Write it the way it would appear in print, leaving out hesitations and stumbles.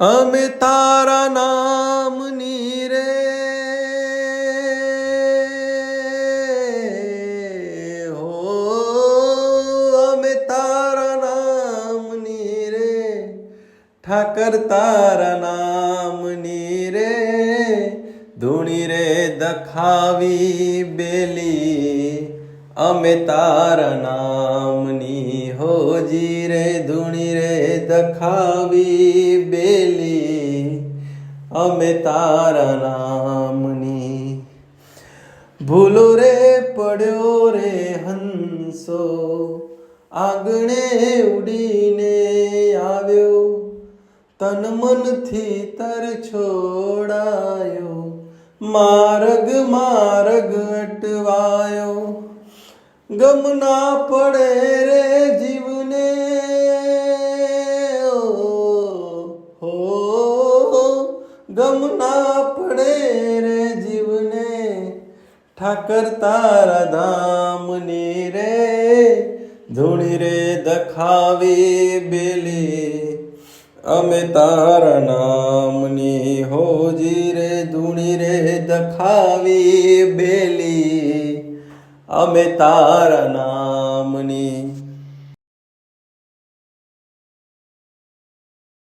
અમે તારા નામની રે હો, અમે તારા નામની રે, ઠાકર તારા નામની રે, ધૂણી રે દખાવી બેલી, અમે તારા નામની હોજી રે, ધૂણી રે દખાવી બેલી, અમે તારા નામની. ભૂલો રે પડ્યો રે હંસો, આંગણે ઉડીને આવ્યો, તન મનથી તર છોડાયો, માર્ગ માર્ગ અટવાયો. ગમ ના પડે રે જીવને હો, ગમ ના પડે રે જીવને, ઠાકર તારા ધામની રે, ધૂણી રે દખાવી બેલી, અમે તારા નામની હોજી રે, ધૂણી રે દખાવી બેલી, અમે તારા નામની.